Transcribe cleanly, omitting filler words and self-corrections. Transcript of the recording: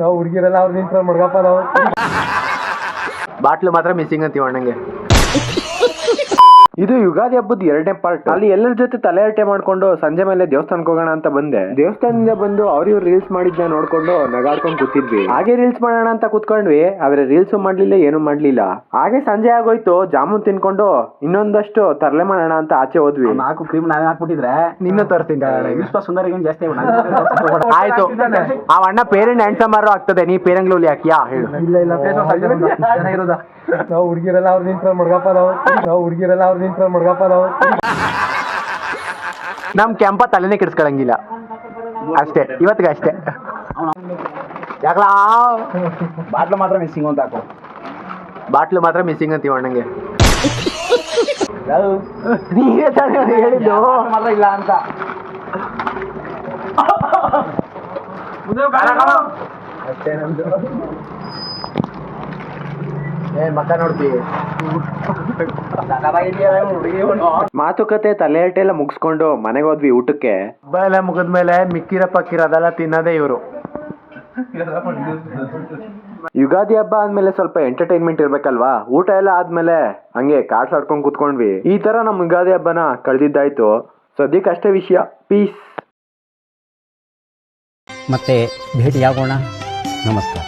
ನಾವು ಹುಡುಗಿರೆಲ್ಲ ಅವ್ರ ನಿಂತ್ರ ಮಡ್ಗಪ್ಪ ನಾವು ಬಾಟ್ಲು ಮಾತ್ರ ಮಿಸ್ಸಿಂಗ್ ಅಂತೀವಿ ಅಣ್ಣಂಗೆ. ಇದು ಯುಗಾದಿ ಹಬ್ಬದ 2ನೇ ಪಾರ್ಟ್. ಅಲ್ಲಿ ಎಲ್ಲರ ಜೊತೆ ತಲೆಹರಟೆ ಮಾಡ್ಕೊಂಡು ಸಂಜೆ ಮೇಲೆ ದೇವಸ್ಥಾನಕ್ಕೆ ಹೋಗೋಣ ಅಂತ ಬಂದೆ. ದೇವಸ್ಥಾನದಿಂದ ಬಂದು ಅವ್ರ ರೀಲ್ಸ್ ಮಾಡಿದ್ನ ನೋಡ್ಕೊಂಡು ನಗಾಡ್ಕೊಂಡು ಕೂತಿದ್ವಿ. ಹಾಗೆ ರೀಲ್ಸ್ ಮಾಡೋಣ ಅಂತ ಕೂತ್ಕೊಂಡ್ವಿ, ಆದ್ರೆ ರೀಲ್ಸ್ ಮಾಡ್ಲಿಲ್ಲ, ಏನು ಮಾಡ್ಲಿಲ್ಲ. ಹಾಗೆ ಸಂಜೆ ಆಗೋಯ್ತು. ಜಾಮೂನ್ ತಿನ್ಕೊಂಡು ಇನ್ನೊಂದಷ್ಟು ತರಲೆ ಮಾಡೋಣ ಅಂತ ಆಚೆ ಹೋದ್ವಿ. ನಾಲ್ಕು ಕ್ರೀಮ್ ನಾವೇ ಹಾಕ್ಬಿಟ್ಟಿದ್ರೆ ನಿನ್ನ ತರ್ತೀನಿ. ಸುಂದರ ಜಾಸ್ತಿ ಆಯ್ತು, ಆ ಅಣ್ಣ ಪೇರೆಂಟ್ ಹ್ಯಾಂಡ್ಸಮ್ ಆಗ್ತದೆ, ನೀ ಪೇರಂಗ್ಲೂಲಿ ಹಾಕಿಯಾ ಹೇಳು. ಇಲ್ಲ ನಾವು ಹುಡುಗಿರೆಲ್ಲ ಅವ್ರ ನಿಂತ್ರ ಮಡ್ಗಪ್ಪ ನಾವು ಹುಡುಗಿರೆಲ್ಲ ಅವ್ರ ನಿಂತ್ರ ಮಡ್ಗಪ್ಪ ನಾವು ನಮ್ ಕೆಂಪ ತಲೆನೇ ಕೆಡಿಸ್ಕೊಳಂಗಿಲ್ಲ ಅಷ್ಟೇ, ಇವತ್ತಿಗೆ ಅಷ್ಟೇ. ಯಾಕಲ ಬಾಟ್ಲು ಮಾತ್ರ ಮಿಸ್ಸಿಂಗ್ ಅಂತ ಹಾಕು. ಬಾಟ್ಲು ಮಾತ್ರ ಮಿಸ್ಸಿಂಗ್ ಅಂತೀವಿ ಅಣ್ಣಂಗೆ. ನೀವೇ ತಾನೇ ಹೇಳಿದ್ದು ಮಾತ್ರ ಇಲ್ಲ ಅಂತ. ಅಷ್ಟೇ ನಮ್ದು. ಮಕ್ಕ ನೋಡ್ತೀವಿ. ಮಾತುಕತೆ ತಲೆಹರಟೆ ಎಲ್ಲ ಮುಗಿಸ್ಕೊಂಡು ಮನೆಗೆ ಹೋದ್ವಿ ಊಟಕ್ಕೆ. ಹಬ್ಬ ಎಲ್ಲ ಮುಗಿದ್ಮೇಲೆ ಮಿಕ್ಕಿರ ಪಕ್ಕಿರ ಅದೆಲ್ಲ ತಿನ್ನೋದೇ ಇವರು. ಯುಗಾದಿ ಹಬ್ಬ ಆದ್ಮೇಲೆ ಸ್ವಲ್ಪ ಎಂಟರ್ಟೈನ್ಮೆಂಟ್ ಇರ್ಬೇಕಲ್ವಾ. ಊಟ ಎಲ್ಲ ಆದ್ಮೇಲೆ ಹಂಗೆ ಕಾರ್ಡ್ಸ್ ಆಡ್ಕೊಂಡು ಕೂತ್ಕೊಂಡ್ವಿ. ಈ ತರ ನಮ್ ಯುಗಾದಿ ಹಬ್ಬನ ಕಳೆದಿದ್ದಾಯ್ತು. ಸದ್ಯಕ್ಕೆ ಅಷ್ಟೇ ವಿಷಯ. ಪೀಸ್. ಮತ್ತೆ ಭೇಟಿಯಾಗೋಣ. ನಮಸ್ಕಾರ.